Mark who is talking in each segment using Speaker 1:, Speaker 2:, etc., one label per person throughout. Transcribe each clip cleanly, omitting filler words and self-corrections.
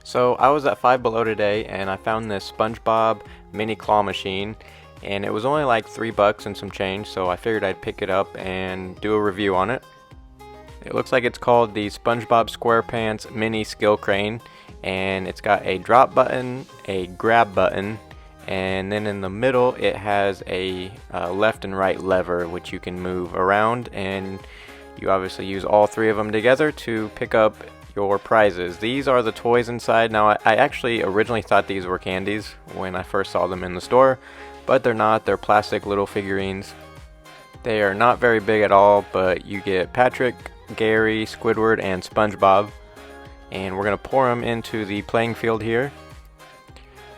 Speaker 1: So I was at Five Below today and I found this SpongeBob mini claw machine, and it was only like $3 and some change, so I figured I'd pick it up and do a review on it. It looks like it's called the SpongeBob SquarePants mini skill crane, and it's got a drop button, a grab button, and then in the middle it has a left and right lever which you can move around, and you obviously use all three of them together to pick up your prizes. These are the toys inside. Now I actually originally thought these were candies when I first saw them in the store, but they're not. They're plastic little figurines. They are not very big at all, but you get Patrick, Gary, Squidward, and SpongeBob, and we're gonna pour them into the playing field here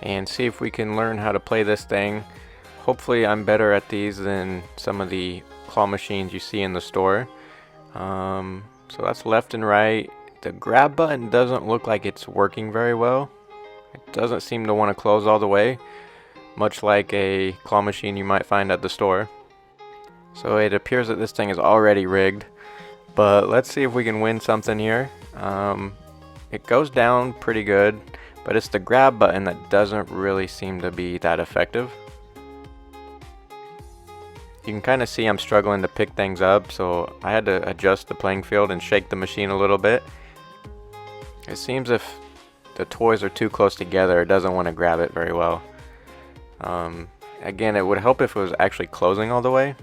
Speaker 1: and see if we can learn how to play this thing. Hopefully I'm better at these than some of the claw machines you see in the store. So that's left and right. The grab button doesn't look like it's working very well. It doesn't seem to want to close all the way, much like a claw machine you might find at the store. So it appears that this thing is already rigged, but let's see if we can win something here. It goes down pretty good, but it's the grab button that doesn't really seem to be that effective. You can kind of see I'm struggling to pick things up, so I had to adjust the playing field and shake the machine a little bit. It seems if the toys are too close together, it doesn't want to grab it very well. Again, it would help if it was actually closing all the way.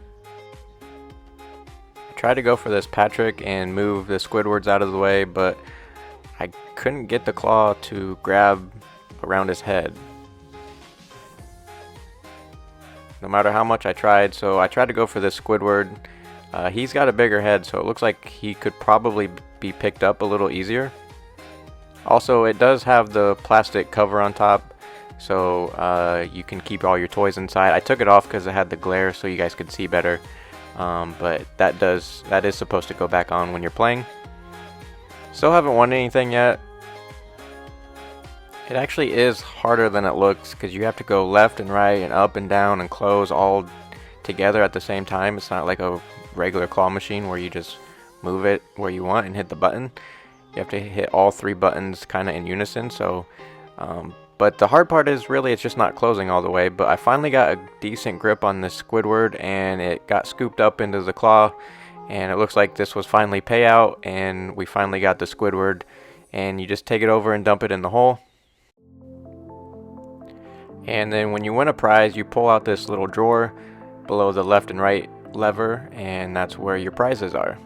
Speaker 1: I tried to go for this Patrick and move the Squidwards out of the way, but I couldn't get the claw to grab around his head, no matter how much I tried. So I tried to go for this Squidward. He's got a bigger head, so it looks like he could probably be picked up a little easier. Also, it does have the plastic cover on top, so you can keep all your toys inside. I took it off because it had the glare so you guys could see better, but that is supposed to go back on when you're playing. Still haven't won anything yet. It actually is harder than it looks because you have to go left and right and up and down and close all together at the same time. It's not like a regular claw machine where you just move it where you want and hit the button. You have to hit all three buttons kind of in unison. So, but the hard part is really it's just not closing all the way. But I finally got a decent grip on this Squidward, and it got scooped up into the claw, and it looks like this was finally payout, and we finally got the Squidward. And you just take it over and dump it in the hole. And then when you win a prize, you pull out this little drawer below the left and right lever, and that's where your prizes are.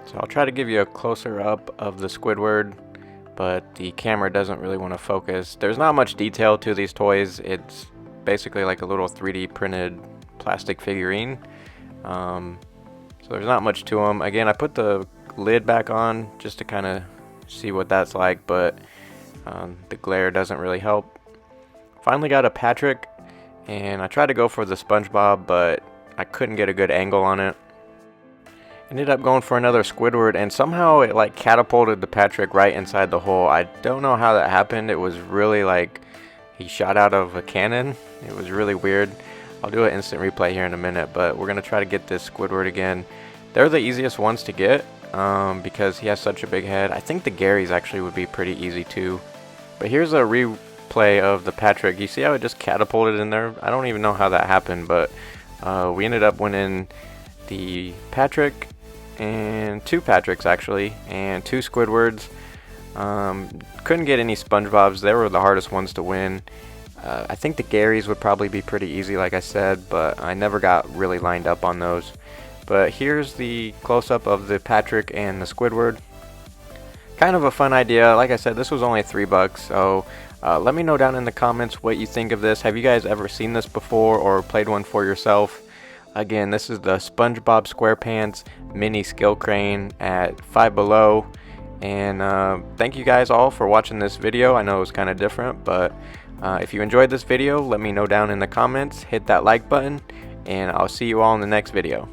Speaker 1: So I'll try to give you a closer up of the Squidward, but the camera doesn't really want to focus. There's not much detail to these toys. It's basically like a little 3D printed plastic figurine. So there's not much to them. Again, I put the lid back on just to kind of see what that's like, but the glare doesn't really help. Finally got a Patrick, and I tried to go for the SpongeBob, but I couldn't get a good angle on it. Ended up going for another Squidward, and somehow it like catapulted the Patrick right inside the hole. I don't know how that happened. It was really like he shot out of a cannon. It was really weird. I'll do an instant replay here in a minute, but we're gonna try to get this Squidward again. They're the easiest ones to get because he has such a big head. I think the Garys actually would be pretty easy too. But here's a replay of the Patrick. You see how it just catapulted in there? I don't even know how that happened, but we ended up winning the Patrick and two Patricks actually, and two Squidwards. Couldn't get any SpongeBobs. They were the hardest ones to win. I think the Garys would probably be pretty easy, like I said, but I never got really lined up on those. But here's the close-up of the Patrick and the Squidward. Kind of a fun idea. Like I said, this was only $3, so let me know down in the comments what you think of this. Have you guys ever seen this before or played one for yourself? Again, this is the SpongeBob SquarePants mini skill crane at Five Below, and thank you guys all for watching this video. I know it was kind of different, but if you enjoyed this video, let me know down in the comments. Hit that like button, and I'll see you all in the next video.